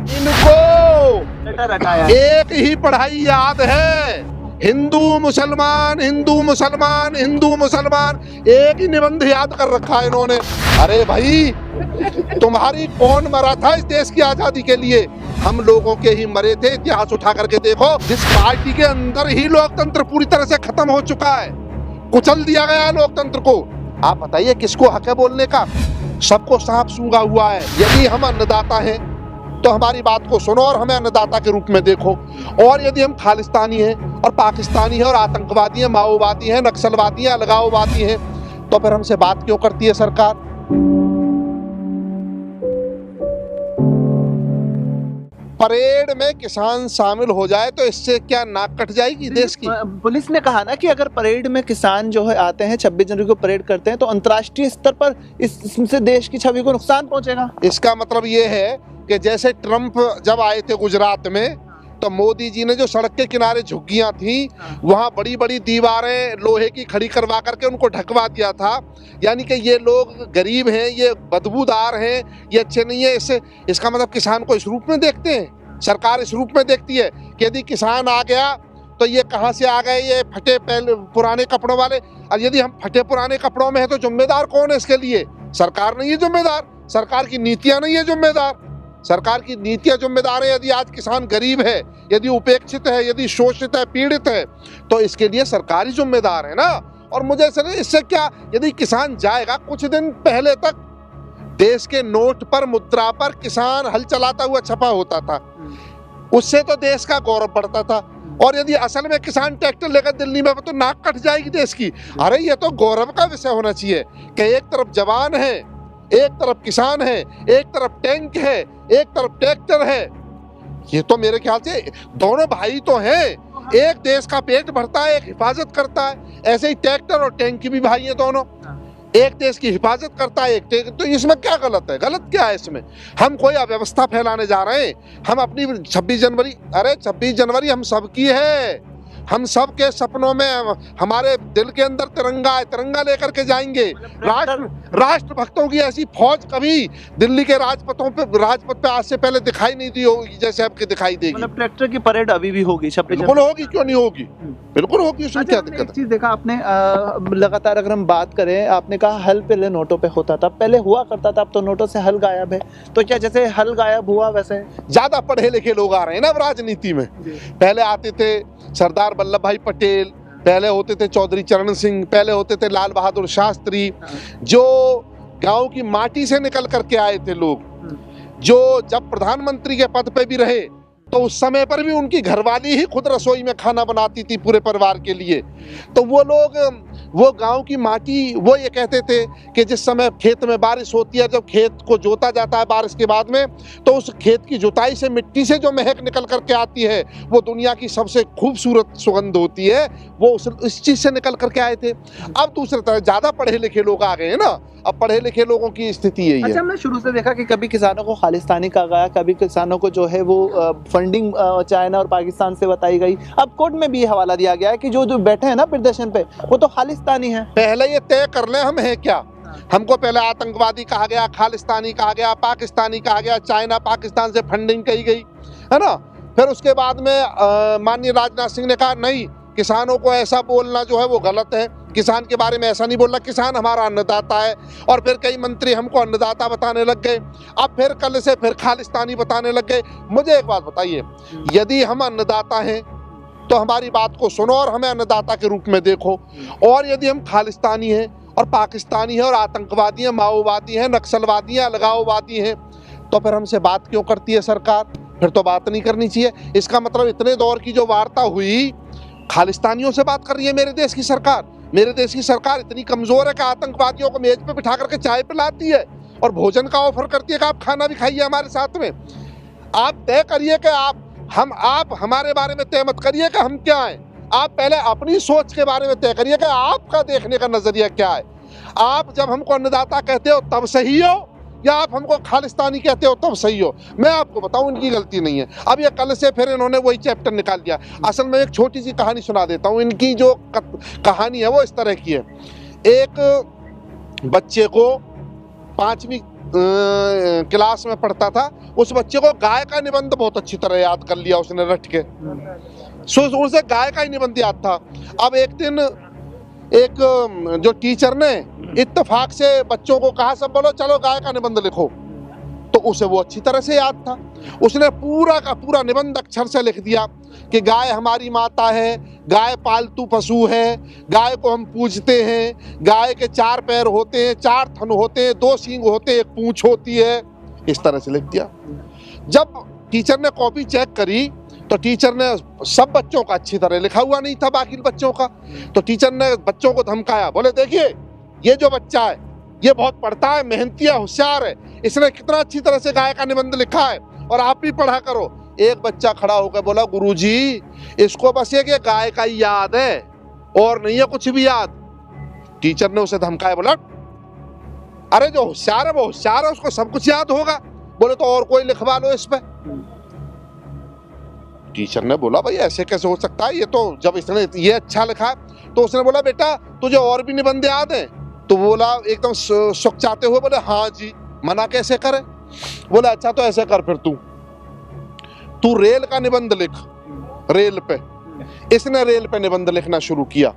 इनको एक ही पढ़ाई याद है, हिंदू मुसलमान हिंदू मुसलमान हिंदू मुसलमान, एक ही निबंध याद कर रखा है इन्होंने। अरे भाई, तुम्हारी कौन मरा था इस देश की आजादी के लिए? हम लोगों के ही मरे थे। इतिहास उठा करके देखो, जिस पार्टी के अंदर ही लोकतंत्र पूरी तरह से खत्म हो चुका है, कुचल दिया गया है लोकतंत्र को। आप बताइए किसको हक है बोलने का? सबको सांप सूंघा हुआ है। यदि हम अन्नदाता हैं तो हमारी बात को सुनो और हमें अन्नदाता के रूप में देखो। और यदि हम खालिस्तानी हैं और पाकिस्तानी हैं और आतंकवादी हैं, माओवादी हैं, नक्सलवादी हैं, अलगाववादी हैं, तो फिर हमसे बात क्यों करती है सरकार? परेड में किसान शामिल हो जाए तो इससे क्या नाक कट जाएगी देश की? पुलिस ने कहा ना कि अगर परेड में किसान जो है आते हैं, 26 जनवरी को परेड करते हैं, तो अंतर्राष्ट्रीय स्तर पर इससे देश की छवि को नुकसान पहुंचेगा। इसका मतलब ये है कि जैसे ट्रंप जब आए थे गुजरात में, तो मोदी जी ने जो सड़क के किनारे झुग्गियां थी, वहां बड़ी बड़ी दीवारें लोहे की खड़ी करवा करके उनको ढकवा दिया था। यानी कि ये लोग गरीब हैं, ये बदबूदार हैं, ये अच्छे नहीं है। इसका मतलब किसान को इस रूप में देखते हैं, सरकार इस रूप में देखती है कि यदि किसान आ गया तो ये कहाँ से आ गए, ये फटे पुराने कपड़ों वाले। और यदि हम फटे पुराने कपड़ों में है तो जिम्मेदार कौन है इसके लिए? सरकार नहीं है जिम्मेदार, सरकार की नीतियां नहीं है जिम्मेदार, सरकार की नीतियां जिम्मेदार है। यदि आज किसान गरीब है, यदि उपेक्षित है, यदि शोषित है, पीड़ित है, तो इसके लिए सरकार ही जिम्मेदार है ना। और मुझे इससे क्या, यदि किसान जाएगा, कुछ दिन पहले तक देश के नोट पर, मुद्रा पर किसान हल चलाता हुआ छपा होता था, उससे तो देश का गौरव बढ़ता था। और यदि असल में किसान ट्रैक्टर लेकर दिल्ली में, तो नाक कट जाएगी देश की। अरे ये तो गौरव का विषय होना चाहिए कि एक तरफ जवान है, एक तरफ किसान है, एक तरफ टैंक है, एक तरफ ट्रैक्टर है। ये तो मेरे ख्याल से दोनों भाई तो हैं, एक देश का पेट भरता है, एक हिफाजत करता है। ऐसे ही ट्रैक्टर और टैंक की भी भाई है दोनों, एक देश की हिफाजत करता है, एक टैंक। तो इसमें क्या गलत है? गलत क्या है इसमें? हम कोई अव्यवस्था फैलाने जा रहे हैं? हम अपनी 26 जनवरी, अरे 26 जनवरी हम सबकी है, हम सब के सपनों में, हमारे दिल के अंदर तिरंगा है, तिरंगा लेकर के जाएंगे। राष्ट्र भक्तों की ऐसी फौज कभी दिल्ली के राजपथ पे आज से पहले दिखाई नहीं दी होगी जैसे अब की दिखाई देगी। मतलब ट्रैक्टर की परेड अभी भी होगी 26 बिल्कुल होगी, क्यों नहीं होगी? बिल्कुल होगी, उसमें क्या दिक्कत है? चीज देखा आपने, लगातार अगर हम बात करें, आपने कहा हल पहले नोटों पे होता था, पहले हुआ करता था, अब तो नोटों से हल गायब है। तो क्या जैसे हल गायब हुआ वैसे ज्यादा पढ़े लिखे लोग आ रहे हैं ना राजनीति में। पहले आते थे सरदार वल्लभ भाई पटेल, पहले होते थे चौधरी चरण सिंह, पहले होते थे लाल बहादुर शास्त्री, जो गांव की माटी से निकल करके आए थे लोग, जो जब प्रधानमंत्री के पद पे भी रहे तो उस समय पर भी उनकी घरवाली ही खुद रसोई में खाना बनाती थी पूरे परिवार के लिए। तो वो लोग, वो गांव की माटी, वो ये कहते थे कि जिस समय खेत में बारिश होती है, जब खेत को जोता जाता है बारिश के बाद में, तो उस खेत की जुताई से मिट्टी से जो महक निकल करके आती है, वो दुनिया की सबसे खूबसूरत सुगंध होती है। वो इस चीज से निकल करके आए थे। अब दूसरी तरफ ज्यादा पढ़े लिखे लोग आ गए हैं ना, अब पढ़े लिखे लोगों की स्थिति यही है। अच्छा, हमने शुरू से देखा कि कभी किसानों को खालिस्तानी कहा गया, कभी किसानों को जो है वो फंडिंग चाइना और पाकिस्तान से बताई गई। अब कोर्ट में भी ये हवाला दिया गया है कि जो बैठे हैं ना प्रदर्शन पे, वो तो खालिस्तानी है। पहले ये तय कर ले हम हैं क्या। हमको पहले आतंकवादी कहा गया, खालिस्तानी कहा गया, पाकिस्तानी कहा गया, चाइना पाकिस्तान से फंडिंग कही गई है ना। फिर उसके बाद में माननीय राजनाथ सिंह ने कहा नहीं, किसानों को ऐसा बोलना जो है वो गलत है, किसान के बारे में ऐसा नहीं बोलना, किसान हमारा अन्नदाता है। और फिर कई मंत्री हमको अन्नदाता बताने लग गए। अब फिर कल से फिर खालिस्तानी बताने लग गए। मुझे एक बात बताइए, यदि हम अन्नदाता हैं तो हमारी बात को सुनो और हमें अन्नदाता के रूप में देखो। और यदि हम खालिस्तानी हैं और पाकिस्तानी हैं और आतंकवादी हैं, माओवादी हैं, नक्सलवादी हैं, अलगाववादी हैं, तो फिर हमसे बात क्यों करती है सरकार? फिर तो बात नहीं करनी चाहिए। इसका मतलब इतने दौर की जो वार्ता हुई, खालिस्तानियों से बात कर रही है मेरे देश की सरकार। मेरे देश की सरकार इतनी कमजोर है कि आतंकवादियों को मेज पे बिठा करके चाय पिलाती है और भोजन का ऑफर करती है कि आप खाना भी खाइए हमारे साथ में। आप तय करिए कि आप हमारे बारे में तय मत करिए कि हम क्या हैं। आप पहले अपनी सोच के बारे में तय करिए कि आपका देखने का नजरिया क्या है। आप जब हमको अन्नदाता कहते हो तब सही हो, या आप हमको खालिस्तानी कहते हो तब सही हो। मैं आपको बताऊं, इनकी गलती नहीं है। अब ये कल से फिर इन्होंने वही चैप्टर निकाल दिया। असल में एक छोटी सी कहानी सुना देता हूं। इनकी जो कहानी है वो इस तरह की है। एक बच्चे को 5वीं क्लास में पढ़ता था, उस बच्चे को गाय का निबंध बहुत अच्छी तरह याद कर लिया उसने रट के। सो उसे गाय का ही निबंध याद था। अब एक दिन एक जो टीचर ने इत्तेफाक से बच्चों को कहा, सब बोलो चलो गाय का निबंध लिखो, तो उसे वो अच्छी तरह से याद था। उसने पूरा का पूरा निबंध अक्षर से लिख दिया कि गाय हमारी माता है, गाय पालतू पशु है, गाय को हम पूजते हैं, गाय के 4 पैर होते हैं, 4 थन होते हैं, 2 सींग होते हैं, 1 पूंछ होती है। इस तरह से लिख दिया। जब टीचर ने कॉपी चेक करी तो टीचर ने सब बच्चों का अच्छी तरह लिखा हुआ नहीं था, बाकी बच्चों का। तो टीचर ने बच्चों को धमकाया, बोले देखिए ये जो बच्चा है ये बहुत पढ़ता है, मेहनती है, होशियार है, इसने कितना अच्छी तरह से गाय का निबंध लिखा है और आप भी पढ़ा करो। एक बच्चा खड़ा होकर बोला, गुरुजी इसको बस ये कि गाय का ही याद है और नहीं है कुछ भी याद। टीचर ने उसे धमकाया, बोला अरे जो होशियार है वो होशियार है, उसको सब कुछ याद होगा। बोले तो और कोई लिखवा लो इस पे। टीचर ने बोला भाई ऐसे कैसे हो सकता है, ये तो जब इसने ये अच्छा लिखा। तो उसने बोला बेटा तुझे और भी निबंध याद है? तो बोला एकदम सुखचाते हुए, बोले हाँ जी। मना कैसे करे? बोले अच्छा तो ऐसे कर फिर तू रेल का निबंध लिख, रेल पे। इसने रेल पे निबंध लिखना शुरू किया।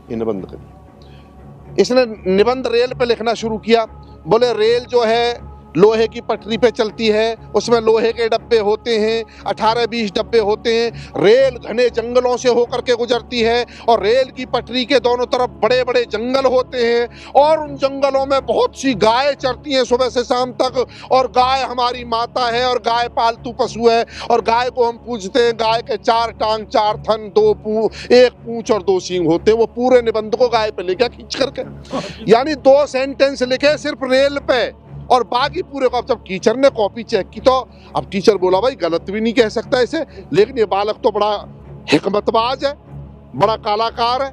ये निबंध कर, इसने निबंध रेल पे लिखना शुरू किया। बोले रेल जो है लोहे की पटरी पे चलती है, उसमें लोहे के डब्बे होते हैं, 18-20 डब्बे होते हैं। रेल घने जंगलों से होकर के गुजरती है और रेल की पटरी के दोनों तरफ बड़े बड़े जंगल होते हैं और उन जंगलों में बहुत सी गायें चरती हैं सुबह से शाम तक। और गाय हमारी माता है और गाय पालतू पशु है और गाय को हम पूजते हैं। गाय के 4 टांग, 4 थन, 1 पूंछ और 2 सींग होते हैं। वो पूरे निबंध को गाय पे लिखा खींच करके, यानी 2 सेंटेंस लिखे सिर्फ रेल पे और बाकी पूरे को। अब जब टीचर ने कॉपी चेक की तो अब टीचर बोला भाई गलत भी नहीं कह सकता इसे, लेकिन ये बालक तो बड़ा हिकमतबाज है, बड़ा कलाकार है,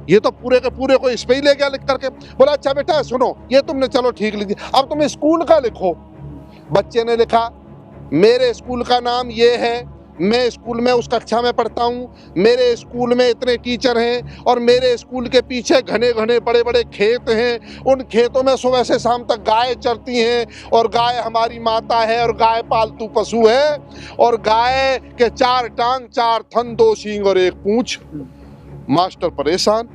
ये तो पूरे के पूरे को इस पे ही ले गया लिख करके। बोला अच्छा बेटा सुनो, ये तुमने चलो ठीक लिख दिया, अब तुम स्कूल का लिखो। बच्चे ने लिखा मेरे स्कूल का नाम ये है, मैं स्कूल में उस कक्षा में पढ़ता हूँ, मेरे स्कूल में इतने टीचर हैं और मेरे स्कूल के पीछे घने घने बड़े बड़े खेत हैं। उन खेतों में सुबह से शाम तक गाय चरती हैं और गाय हमारी माता है और गाय पालतू पशु है और गाय के 4 टांग, 4 थन, 2 सींग और 1 पूंछ। मास्टर परेशान,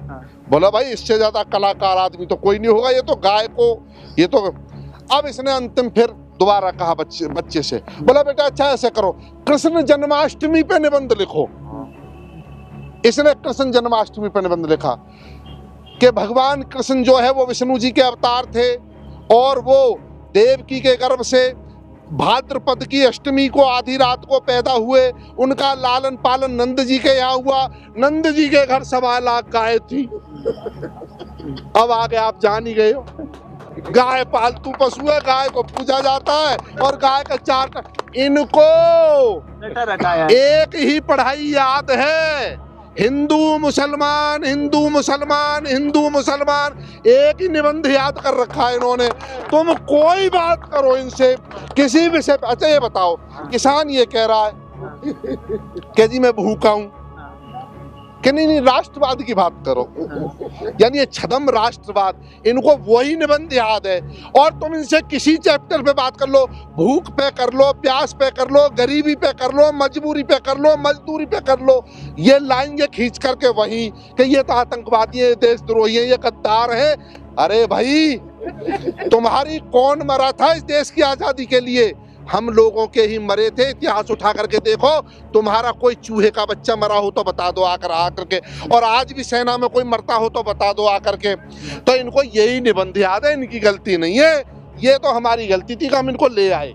बोला भाई इससे ज्यादा कलाकार आदमी तो कोई नहीं होगा, ये तो गाय को ये तो। अब इसने अंतिम फिर दोबारा कहा बच्चे से, बोला बेटा अच्छा ऐसे करो, कृष्ण जन्माष्टमी पे निबंध लिखो। इसने कृष्ण जन्माष्टमी पे निबंध लिखा कि भगवान कृष्ण जो है वो विष्णु जी के अवतार थे और वो देवकी के गर्भ से भाद्रपद की अष्टमी को आधी रात को पैदा हुए। उनका लालन पालन नंद जी के यहाँ हुआ। नंद जी के घर 1.25 लाख गाय थी। अब आगे आप जान ही गए हो, गाय पालतू पशु है, गाय को पूजा जाता है और गाय का 4 इनको एक ही पढ़ाई याद है, हिंदू मुसलमान, हिंदू मुसलमान, हिंदू मुसलमान, एक ही निबंध याद कर रखा है इन्होंने। तुम कोई बात करो इनसे किसी विषय पे। अच्छा ये बताओ, किसान ये कह रहा है कि जी मैं भूखा हूं, कि नहीं राष्ट्रवाद की बात करो, यानी ये छदम राष्ट्रवाद, इनको वही निबंध याद है। और तुम इनसे किसी चैप्टर पे बात कर लो, भूख पे कर लो, प्यास पे कर लो, गरीबी पे कर लो, मजबूरी पे कर लो, मजदूरी पे कर लो, ये लाएंगे खींच करके वही कि ये तो आतंकवादी है, देशद्रोही है, ये गद्दार है। अरे भाई तुम्हारी कौन मरा था इस देश की आजादी के लिए? हम लोगों के ही मरे थे। इतिहास उठा करके देखो, तुम्हारा कोई चूहे का बच्चा मरा हो तो बता दो आकर के, और आज भी सेना में कोई मरता हो तो बता दो आकर के। तो इनको यही निबंध याद है, इनकी गलती नहीं है, ये तो हमारी गलती थी कि हम इनको ले आए।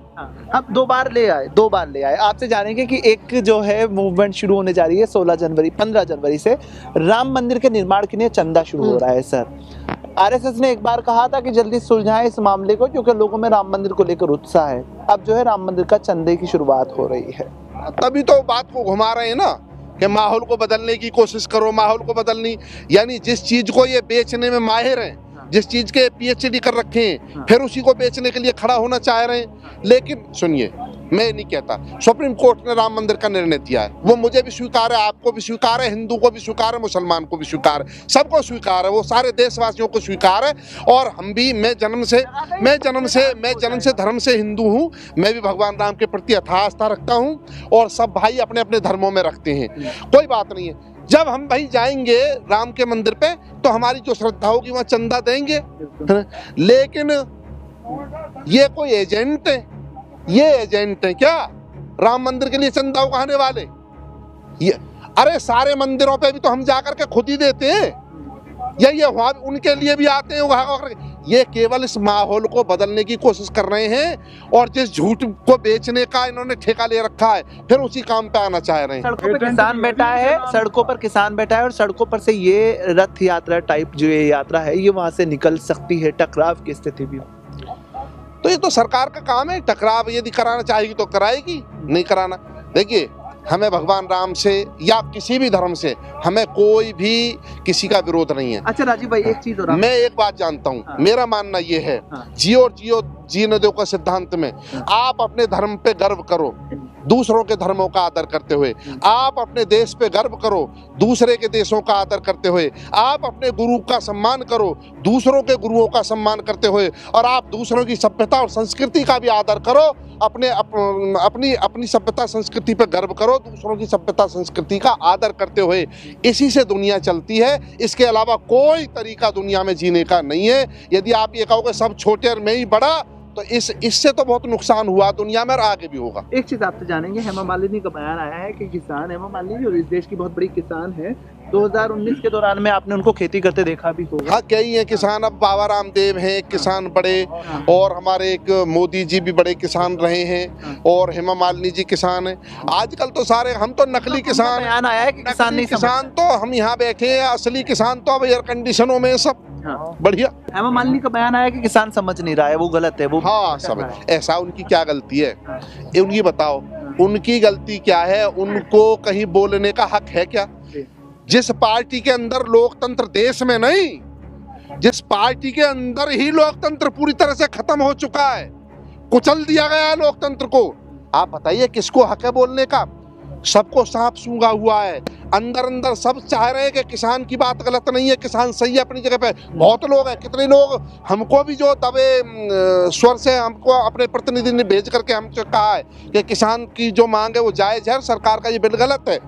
अब 2 बार ले आए। आपसे जानेंगे कि एक जो है मूवमेंट शुरू होने जा रही है 15 जनवरी से, राम मंदिर के निर्माण के लिए चंदा शुरू हो रहा है। सर आरएसएस ने एक बार कहा था कि जल्दी सुलझाएं इस मामले को क्योंकि लोगों में राम मंदिर को लेकर उत्साह है। अब जो है राम मंदिर का चंदे की शुरुआत हो रही है। तभी तो बात को घुमा रहे हैं ना कि माहौल को बदलने की कोशिश करो, माहौल को बदलनी, यानी जिस चीज को ये बेचने में माहिर हैं, जिस चीज के PhD कर रखे हैं, फिर उसी को बेचने के लिए खड़ा होना चाह रहे हैं। लेकिन सुनिए, मैं नहीं कहता। सुप्रीम कोर्ट ने राम मंदिर का निर्णय दिया है, वो मुझे भी स्वीकार है, आपको भी स्वीकार है, हिंदू को भी स्वीकार है, मुसलमान को भी स्वीकार है, सबको स्वीकार है, वो सारे देशवासियों को स्वीकार है। और हम भी, मैं जन्म से धर्म से हिंदू हूँ, मैं भी भगवान राम के प्रति अथाह आस्था रखता हूँ और सब भाई अपने अपने धर्मों में रखते हैं, कोई बात नहीं है। जब हम भाई जाएंगे राम के मंदिर पे तो हमारी जो श्रद्धा होगी वहाँ चंदा देंगे, लेकिन ये कोई एजेंट है, ये एजेंट है क्या राम मंदिर के लिए चंदा उगाने वाले? ये अरे सारे मंदिरों पे भी तो हम जाकर के खुद ही देते हैं, ये वहाँ उनके लिए भी आते हैं। ये केवल इस माहौल को बदलने की कोशिश कर रहे हैं और जिस झूठ को बेचने का इन्होंने ठेका ले रखा है फिर उसी काम पे आना चाह रहे हैं। सड़कों पर किसान बैठा है, सड़कों पर किसान बैठा है और सड़कों पर से ये रथ यात्रा टाइप जो ये यात्रा है ये वहां से निकल सकती है, टकराव की स्थिति भी। तो ये तो सरकार का काम है, टकराव यदि कराना चाहेगी तो कराएगी, नहीं कराना। देखिए हमें भगवान राम से या किसी भी धर्म से हमें कोई भी किसी का विरोध नहीं है। अच्छा राजीव भाई एक चीज और मैं एक बात जानता हूँ, हाँ। मेरा मानना ये है, जियो और जियो जीने दो का सिद्धांत में आप अपने धर्म पे गर्व करो दूसरों के धर्मों का आदर करते हुए, आप अपने देश पे गर्व करो दूसरे के देशों का आदर करते हुए, आप अपने गुरु का सम्मान करो दूसरों के गुरुओं का सम्मान करते हुए, और आप दूसरों की सभ्यता और संस्कृति का भी आदर करो, अपनी सभ्यता संस्कृति पे गर्व करो, दूसरों की सभ्यता संस्कृति का आदर करते हुए। इसी से दुनिया चलती है, इसके अलावा कोई तरीका दुनिया में जीने का नहीं है। यदि आप ये कहोगे सब छोटे और मैं ही बड़ा, तो इससे तो बहुत नुकसान हुआ दुनिया में और आगे भी होगा। एक चीज आपसे जानेंगे, हेमा मालिनी का बयान आया है कि किसान, हेमा मालिनी और इस देश की बहुत बड़ी किसान है, 2019 के दौरान में आपने उनको खेती करते देखा भी होगा। हाँ कई हैं किसान, अब बाबा रामदेव हैं किसान बड़े, और हमारे एक मोदी जी भी बड़े किसान रहे हैं, और हेमा मालिनी जी किसान हैं। आजकल तो सारे हम तो नकली किसान, बयान आया है कि किसान नहीं, किसान तो हम यहाँ बैठे हैं, असली किसान तो अब एयर कंडीशनों में सब बढ़िया। हेमा मालिनी का बयान आया कि किसान समझ नहीं रहा है, वो गलत है, वो हाँ समझ, ऐसा उनकी क्या गलती है ये उनकी बताओ, उनकी गलती क्या है? उनको कहीं बोलने का हक है क्या? जिस पार्टी के अंदर लोकतंत्र देश में नहीं, जिस पार्टी के अंदर ही लोकतंत्र पूरी तरह से खत्म हो चुका है, कुचल दिया गया है लोकतंत्र को, आप बताइए किसको हक है बोलने का? सबको सांप सूंघा हुआ है, अंदर अंदर सब चाह रहे हैं कि किसान की बात गलत नहीं है, किसान सही है अपनी जगह पे। बहुत लोग हैं, कितने लोग, हमको भी जो दबे स्वर से हमको अपने प्रतिनिधि ने भेज करके हमसे कहा है कि किसान की जो मांग है वो जायज है, सरकार का ये बिल गलत है।